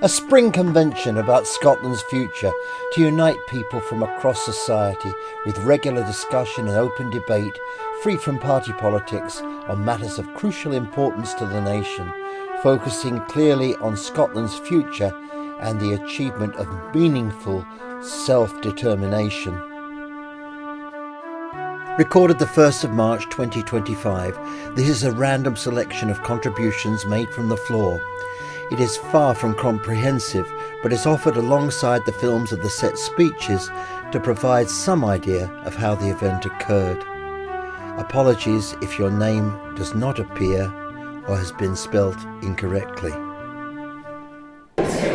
A spring convention about Scotland's future to unite people from across society with regular discussion and open debate, free from party politics, on matters of crucial importance to the nation, focusing clearly on Scotland's future and the achievement of meaningful self-determination. Recorded the 1st of March 2025, this is a random selection of contributions made from the floor. It is far from comprehensive, but is offered alongside the films of the set speeches to provide some idea of how the event occurred. Apologies if your name does not appear or has been spelt incorrectly.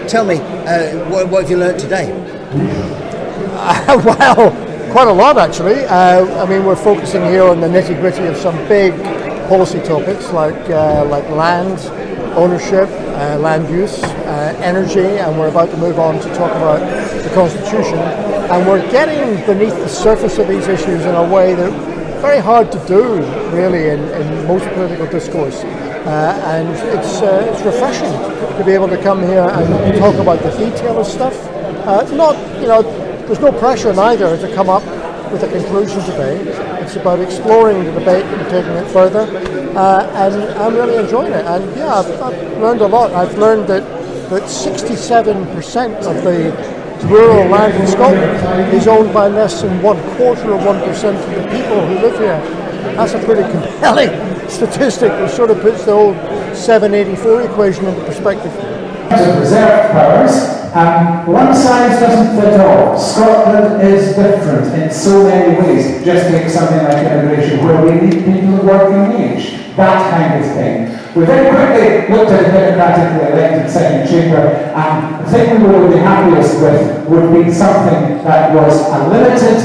Tell me, what have you learnt today? Well, quite a lot actually. We're focusing here on the nitty-gritty of some big policy topics like land ownership, land use, energy, and we're about to move on to talk about the Constitution. And we're getting beneath the surface of these issues in a way that very hard to do, really, in most political discourse. And it's refreshing to be able to come here and talk about the detail of stuff. There's no pressure neither to come up with a conclusion today. It's about exploring the debate and taking it further, and I'm really enjoying it. And yeah, I've learned a lot. I've learned that 67% of the rural land in Scotland is owned by less than 1/4% of the people who live here. That's a pretty compelling statistic, which sort of puts the old 784 equation into perspective. Of reserved powers, one size doesn't fit all. Scotland is different in so many ways. Just take something like immigration, where we need people of working age, that kind of thing. We very quickly looked at a democratically elected second chamber, and the thing we would be happiest with would be something that was a limited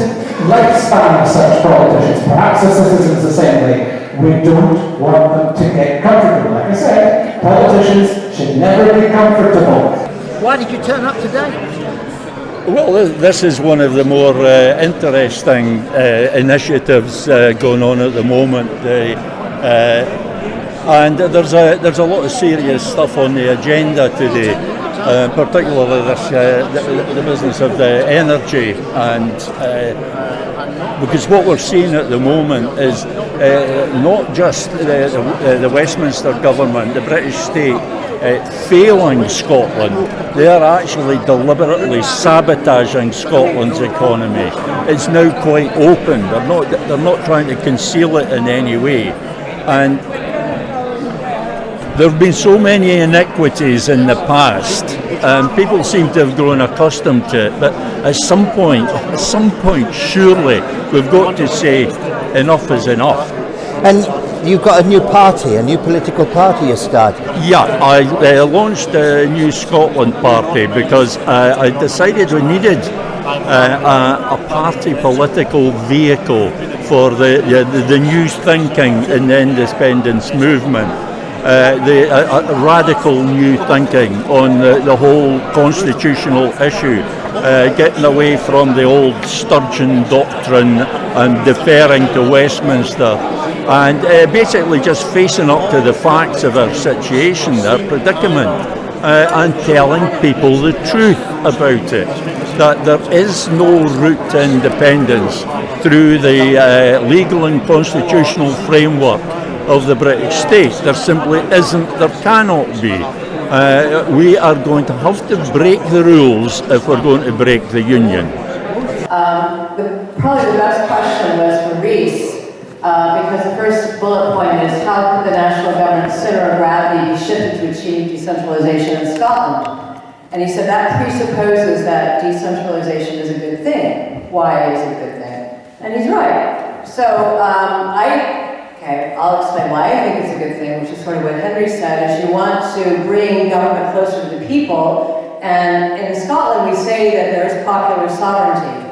lifespan of such politicians, perhaps a citizens' assembly. We don't want them to get comfortable. Like I said, politicians should never be comfortable. Why did you turn up today? Well, this is one of the more interesting initiatives going on at the moment, and there's a lot of serious stuff on the agenda today, particularly the business of the energy, and because what we're seeing at the moment is not just the Westminster government, the British state, failing Scotland. They are actually deliberately sabotaging Scotland's economy. It's now quite open. They're not trying to conceal it in any way. And there have been so many iniquities in the past, and people seem to have grown accustomed to it. But at some point, surely we've got to say enough is enough. And you've got a new party, a new political party you started. Yeah, I launched a New Scotland party because I decided we needed a party political vehicle for the new thinking in the independence movement. The radical new thinking on the whole constitutional issue, getting away from the old Sturgeon doctrine and deferring to Westminster, and basically just facing up to the facts of our situation, our predicament, and telling people the truth about it, that there is no route to independence through the legal and constitutional framework of the British state. There simply isn't, there cannot be. We are going to have to break the rules if we're going to break the union. Probably the best question was for Rhys, because the first bullet point is how could the national government's center of gravity be shifted to achieve decentralization in Scotland? And he said that presupposes that decentralization is a good thing. Why is it a good thing? And he's right. So I'll explain why I think it's a good thing, which is sort of what Henry said, is you want to bring government closer to the people, and in Scotland we say that there's popular sovereignty.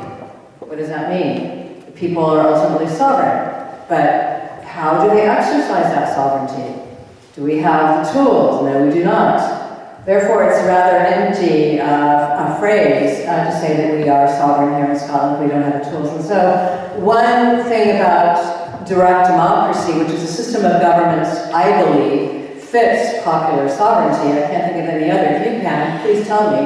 What does that mean? The people are ultimately sovereign, but how do they exercise that sovereignty? Do we have the tools? No, we do not. Therefore, it's rather empty a phrase to say that we are sovereign here in Scotland. We don't have the tools. And so one thing about direct democracy, which is a system of governments, I believe, fits popular sovereignty. I can't think of any other. If you can, please tell me.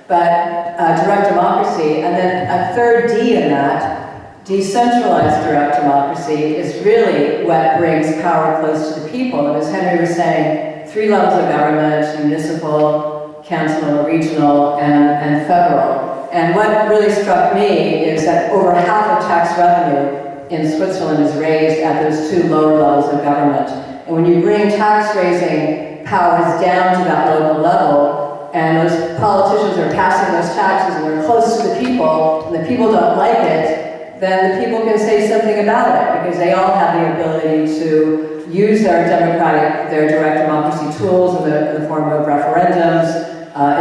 But direct democracy, and then a third D in that, decentralized direct democracy, is really what brings power close to the people. And as Henry was saying, 3 levels of government: municipal, cantonal, regional, and federal. And what really struck me is that over half of tax revenue in Switzerland is raised at those 2 lower levels of government. And when you bring tax raising powers down to that local level, and those politicians are passing those taxes and they're close to the people, and the people don't like it, then the people can say something about it, because they all have the ability to use their direct democracy tools in the form of referendums,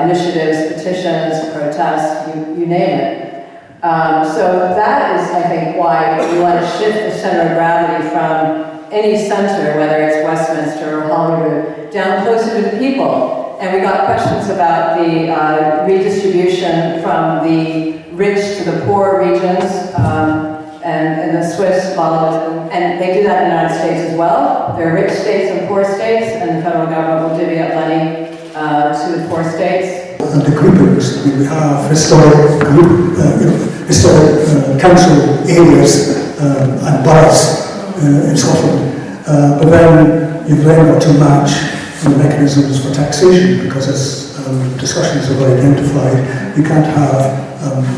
initiatives, petitions, protests, you name it. So that is, I think, why we want to shift the center of gravity from any center, whether it's Westminster or Holyrood, down closer to the people. And we got questions about the redistribution from the rich to the poor regions, and the Swiss model, and they do that in the United States as well. There are rich states and poor states, and the federal government will divvy up money to the poor states. And the groupings, we have historic council areas and boroughs in Scotland, but then you've then got to match the mechanisms for taxation, because as discussions have identified, you can't have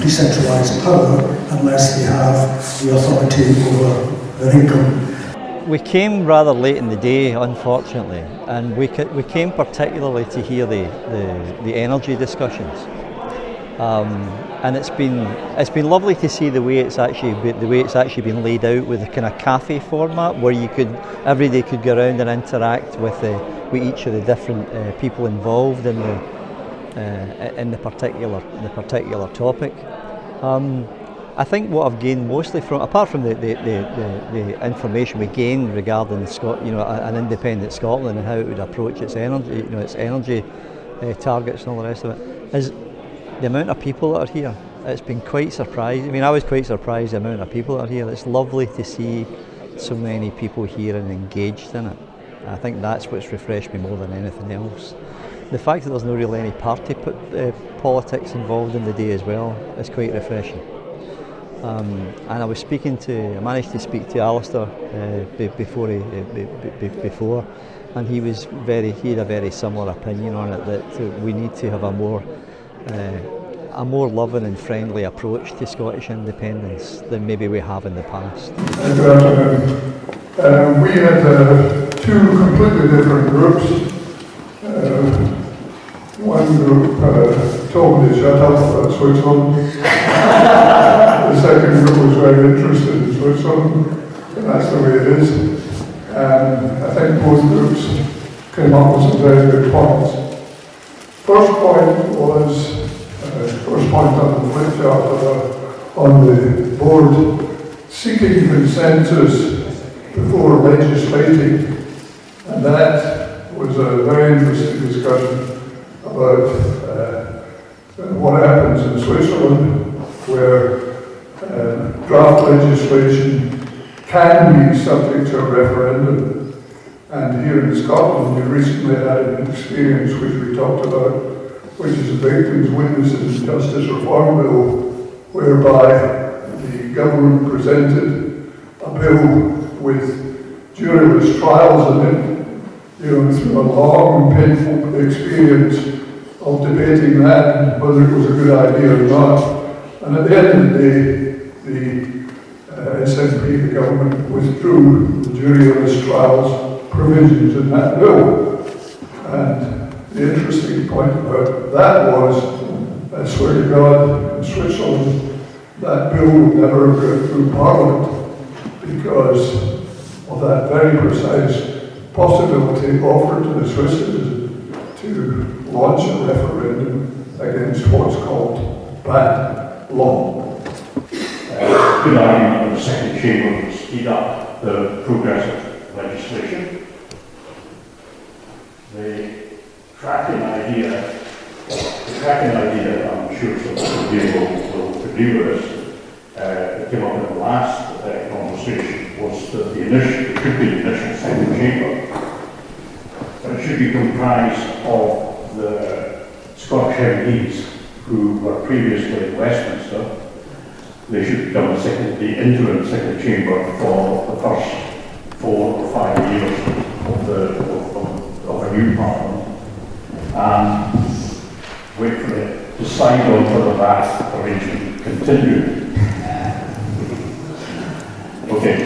decentralised power unless they have the authority over their income. We came rather late in the day, unfortunately, and we came particularly to hear the energy discussions. And it's been lovely to see the way it's actually been laid out with a kind of cafe format, where everybody could go around and interact with each of the different people involved in the particular topic. I think what I've gained mostly from, apart from the information we gained regarding an independent Scotland and how it would approach its energy targets and all the rest of it, is the amount of people that are here. It's been quite surprising. I mean, I was quite surprised the amount of people that are here. It's lovely to see so many people here and engaged in it. I think that's what's refreshed me more than anything else. The fact that there's no really any party politics involved in the day as well is quite refreshing. And I managed to speak to Alistair before, and he had a very similar opinion on it, that we need to have a more loving and friendly approach to Scottish independence than maybe we have in the past. Good afternoon. We had 2 completely different groups. One group told me to shut up about Switzerland. The second group was very interested in Switzerland, and that's the way it is. And I think both groups came up with some very good points. First point on the flip chart on the board, seeking consensus before legislating, and that was a very interesting discussion about what happens in Switzerland, where draft legislation can be subject to a referendum. And here in Scotland, we recently had an experience which we talked about, which is the Victims, Witnesses and Justice Reform Bill, whereby the government presented a bill with juryless trials in it, through a long, painful experience of debating that and whether it was a good idea or not. And at the end of the day, the SNP, the government, withdrew the juryless trials provisions in that bill. And the interesting point about that was, I swear to God, in Switzerland, that bill would never have gone through Parliament because of that very precise possibility offered to the Swiss citizen to launch a referendum against what's called bad law. Good argument in the second chamber to speed up the progress of legislation. The cracking idea, I'm sure some of you will agree with us, that came up in the last conversation was that it could be the initial second chamber. But it should be comprised of the Scottish MPs who were previously in Westminster. They should become the interim second chamber for the first 4 or 5 years of a new parliament, and wait for it to decide on whether that arrangement continued. Okay,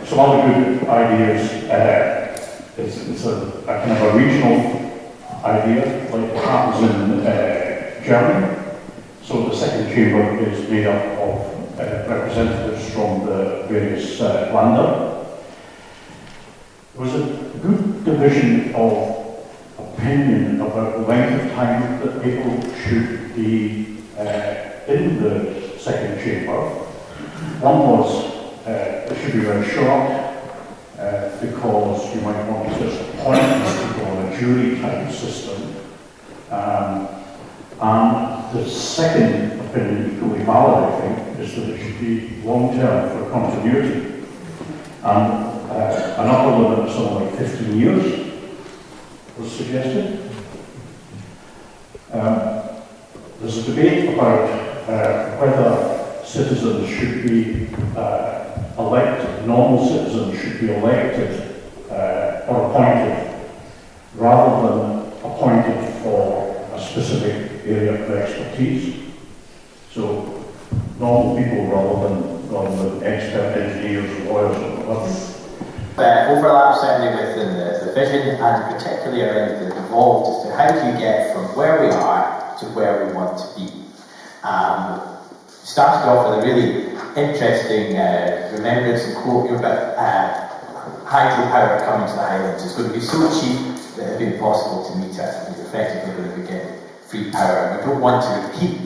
some other good ideas. It's a kind of a regional idea, like what happens in Germany. So the second chamber is made up of representatives from the various Länder. There was a good division of opinion about the length of time that people should be in the second chamber. One was it should be very short because you might want to just appoint people on a jury type system. And the second opinion, equally valid, I think, is that it should be long-term for continuity. And an upper limit of something like 15 years was suggested. There's a debate about whether citizens should be elected, normal citizens should be elected or appointed, rather than appointed for a specific area of expertise. So normal people rather than expert engineers or lawyers or whatever. Overlap certainly within the vision, and particularly around the evolved as to how do you get from where we are to where we want to be. Started off with a really interesting remembrance and quote here about hydropower coming to the Highlands. It's going to be so cheap that it would be impossible to meet it. It's effectively going to be getting free power. We don't want to repeat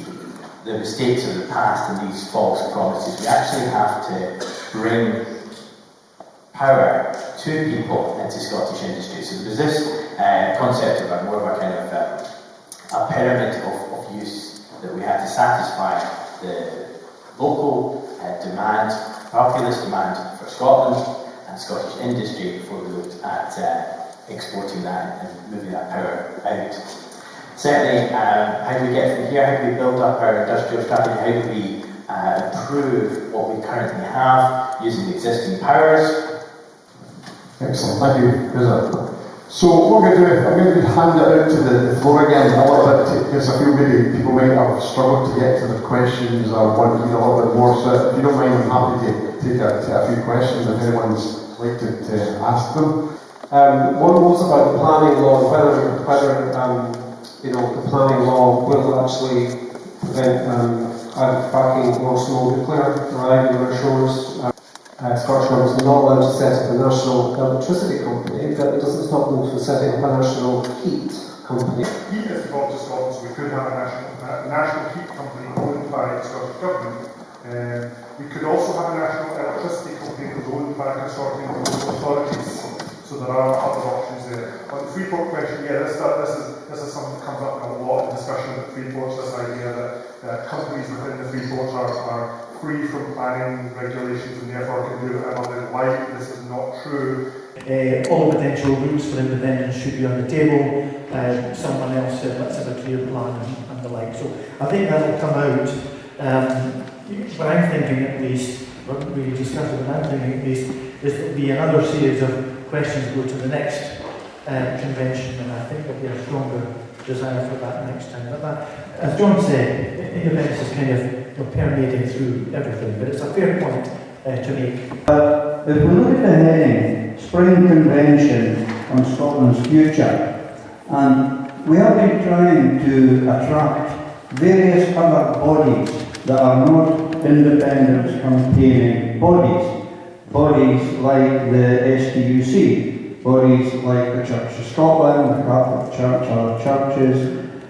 the mistakes of the past and these false promises. We actually have to bring power to people into Scottish industry. So there's this concept of more of a kind of a pyramid of use that we have to satisfy the local demand, populist demand for Scotland and Scottish industry before we looked at exporting that and moving that power out. Certainly, how do we get from here? How do we build up our industrial strategy? How do we improve what we currently have using existing powers? Excellent, thank you. So what we're going to do, I'm going to hand it out to the floor again a little bit, because I feel maybe people might have struggled to get to their questions or want to read a little bit more. So if you don't mind, I'm happy to take a few questions if anyone's like to ask them. One was about the planning law, whether the planning law will actually prevent fracking or small nuclear arriving on our shores. Scottish Government is not allowed to set up a national electricity company, but it's not going to set up a national heat company. Heat is brought to Scotland, so we could have a national heat company owned by the Scottish Government. We could also have a national electricity company owned by a consortium of local authorities. So there are other options there. On the Freeport question, yeah, this is something that comes up in a lot of discussion at Freeport, this idea that companies within the Freeport are free from planning regulations and therefore can do whatever they like. This is not true. All potential routes for independence should be on the table. Someone else said let's have a clear plan and the like. So I think that will come out. What I'm thinking at least, what we discussed it, what I'm thinking at least, is there will be another series of questions go to the next convention, and I think there'll be a stronger desire for that next time. But that, as John said, independence is kind of permeating through everything, but it's a fair point to make. If we look at the heading, Spring Convention on Scotland's Future, and we have been trying to attract various other bodies that are not independence campaigning bodies like the STUC, bodies like the Church of Scotland, the Catholic Church, other churches,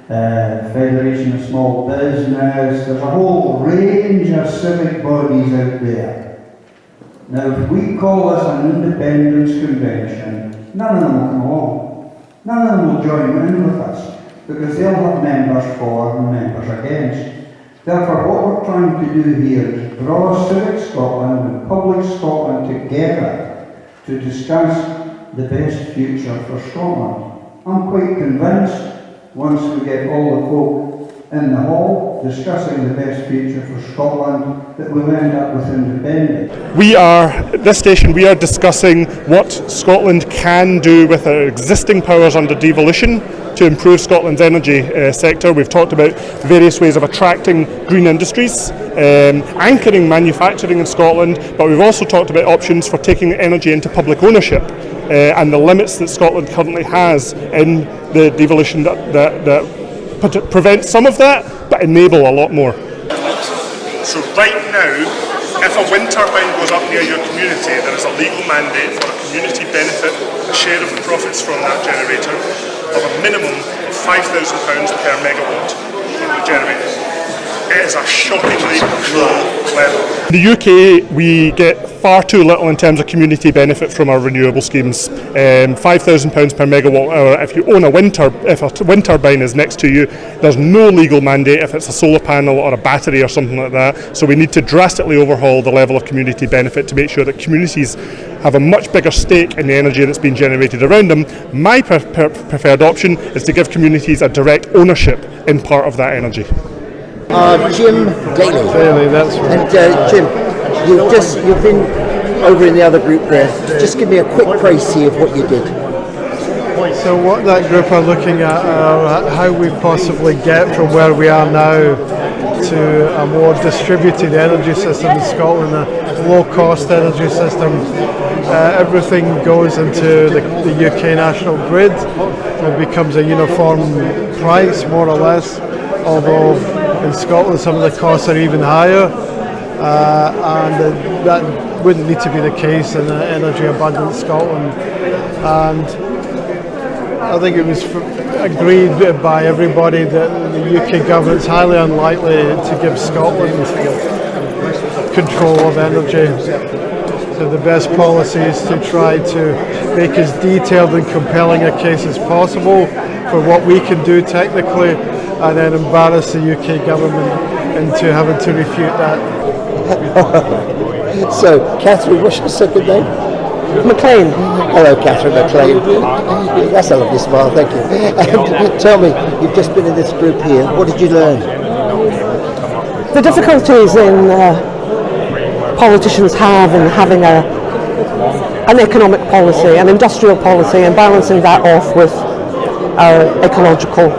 Federation of Small Business. There's a whole range of civic bodies out there. Now, if we call this an independence convention, none of them will come along. None of them will join in with us, because they'll have members for and members against. Therefore, what we're trying to do here is draw Civic Scotland and Public Scotland together to discuss the best future for Scotland. I'm quite convinced once we get all the folk in the hall discussing the best future for Scotland that we'll end up with independence. At this station, we are discussing what Scotland can do with our existing powers under devolution to improve Scotland's energy sector. We've talked about various ways of attracting green industries, anchoring manufacturing in Scotland, but we've also talked about options for taking energy into public ownership and the limits that Scotland currently has in the devolution that prevent some of that, but enable a lot more. So right now, if a wind turbine goes up near your community, there is a legal mandate for a community benefit, a share of the profits from that generator, of a minimum of £5,000 per megawatt from the generator. It is a shockingly low level. In the UK, we get far too little in terms of community benefit from our renewable schemes. £5,000 per megawatt hour. If you own if a wind turbine is next to you, there's no legal mandate if it's a solar panel or a battery or something like that. So we need to drastically overhaul the level of community benefit to make sure that communities have a much bigger stake in the energy that's being generated around them. My preferred option is to give communities a direct ownership in part of that energy. Jim Daly. Clearly, that's right. And Jim, you've been over in the other group there. Just give me a quick précis of what you did. So what that group are looking at are how we possibly get from where we are now to a more distributed energy system in Scotland, a low-cost energy system. Everything goes into the UK national grid. It becomes a uniform price, more or less, although in Scotland some of the costs are even higher, and that wouldn't need to be the case in energy abundant Scotland. And I think it was agreed by everybody that the UK government's highly unlikely to give Scotland control of energy. So the best policy is to try to make as detailed and compelling a case as possible for what we can do technically, and then embarrass the UK government into having to refute that. So, Catherine, what's your second name? McLean. Hello, Catherine McLean. That's a lovely smile, thank you. And tell me, you've just been in this group here. What did you learn? The difficulties in politicians have in having an economic policy, an industrial policy, and balancing that off with our ecological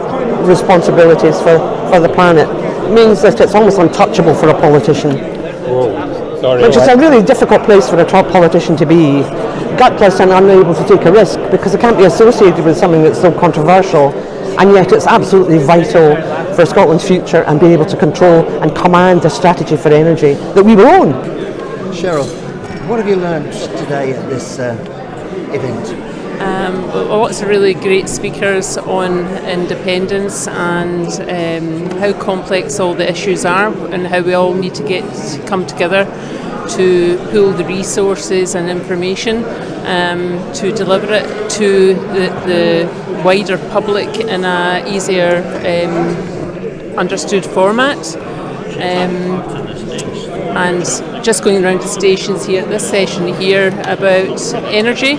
responsibilities for the planet means that it's almost untouchable for a politician. Which is a really difficult place for a top politician to be, gutless and unable to take a risk, because it can't be associated with something that's so controversial, and yet it's absolutely vital for Scotland's future and be able to control and command the strategy for energy that we will own. Cheryl, what have you learned today at this event? Lots of really great speakers on independence and how complex all the issues are, and how we all need to come together to pool the resources and information to deliver it to the wider public in a easier understood format. And just going around the stations here at this session here about energy.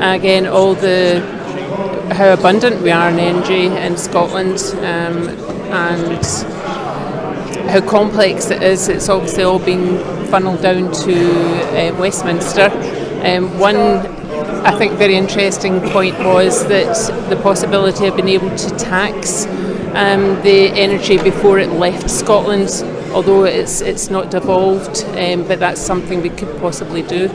Again, how abundant we are in energy in Scotland, and how complex it is. It's obviously all being funneled down to Westminster. One, I think, very interesting point was that the possibility of being able to tax the energy before it left Scotland, although it's not devolved, but that's something we could possibly do.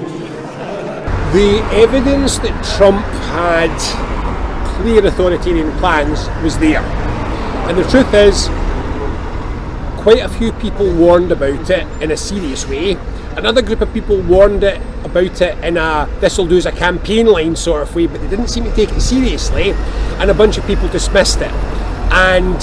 The evidence that Trump had clear authoritarian plans was there. And the truth is, quite a few people warned about it in a serious way. Another group of people warned about it in a this'll do as a campaign line sort of way, but they didn't seem to take it seriously, and a bunch of people dismissed it. And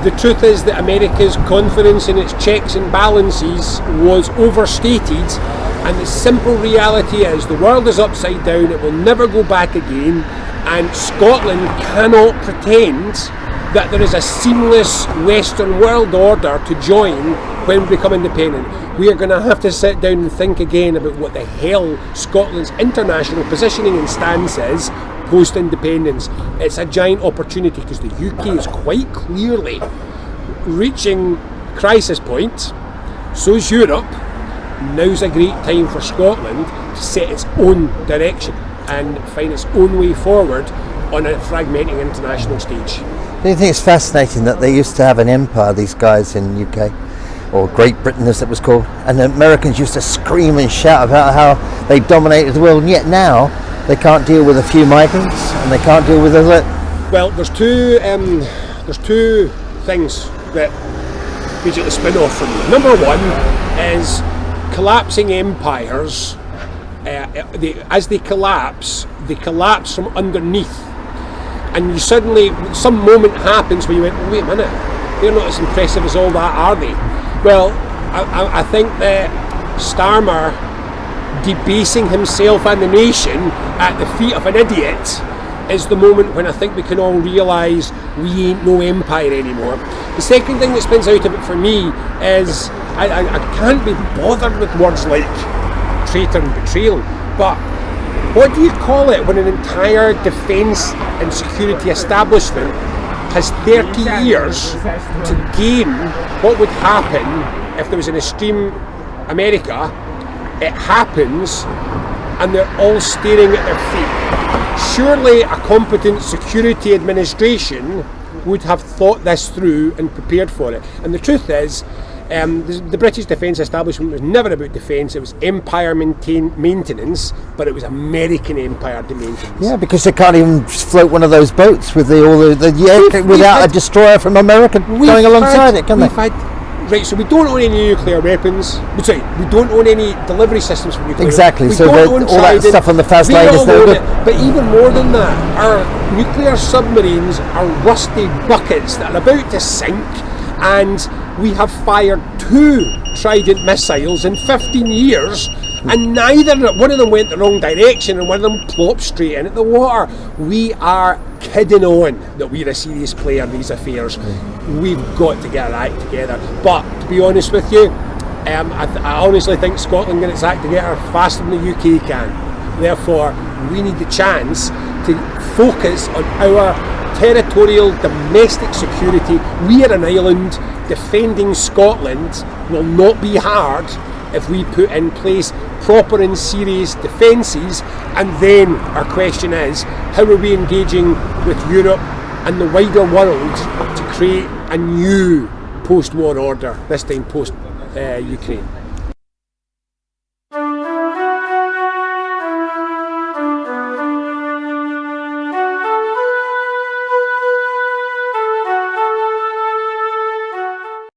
the truth is that America's confidence in its checks and balances was overstated. And the simple reality is the world is upside down, it will never go back again, and Scotland cannot pretend that there is a seamless Western world order to join when we become independent, we are going to have to sit down and think again about what the hell Scotland's international positioning and stance is post-independence. It's a giant opportunity because the UK is quite clearly reaching crisis point. So is Europe. Now's a great time for Scotland to set its own direction and find its own way forward on a fragmenting international stage. Do you think it's fascinating that they used to have an empire, these guys in UK, or Great Britain as it was called, and the Americans used to scream and shout about how they dominated the world, and yet now they can't deal with a few migrants and they can't deal with other... Well, there's two things that basically spin off from you. Number one is collapsing empires. As they collapse from underneath. And you suddenly, some moment happens where you went, wait a minute, they're not as impressive as all that, are they? Well, I think that Starmer debasing himself and the nation at the feet of an idiot is the moment when I think we can all realise we ain't no empire anymore. The second thing that spins out of it for me is I can't be bothered with words like traitor and betrayal, but what do you call it when an entire defence and security establishment has 30 years to game what would happen if there was an extreme America? It happens and they're all staring at their feet. Surely a competent security administration would have thought this through and prepared for it. And the truth is, the British defence establishment was never about defence. It was empire maintenance, but it was American empire maintenance. Yeah, because they can't even float one of those boats with without a destroyer from America going alongside it, can they? Right, so we don't own any nuclear weapons. Sorry, we don't own any delivery systems for nuclear. Exactly. We so don't own all that stuff on the fast lane is no good. But even more than that, our nuclear submarines are rusty buckets that are about to sink, and we have fired 2 Trident missiles in 15 years, and one of them went the wrong direction and one of them plopped straight into the water. We are kidding on that we're a serious player in these affairs. We've got to get our act together. But to be honest with you, I honestly think Scotland get its act together faster than the UK can. Therefore, we need the chance to focus on our territorial domestic security. We are an island. Defending Scotland will not be hard if we put in place proper and serious defences. And then our question is, how are we engaging with Europe and the wider world to create a new post-war order, this time post-Ukraine?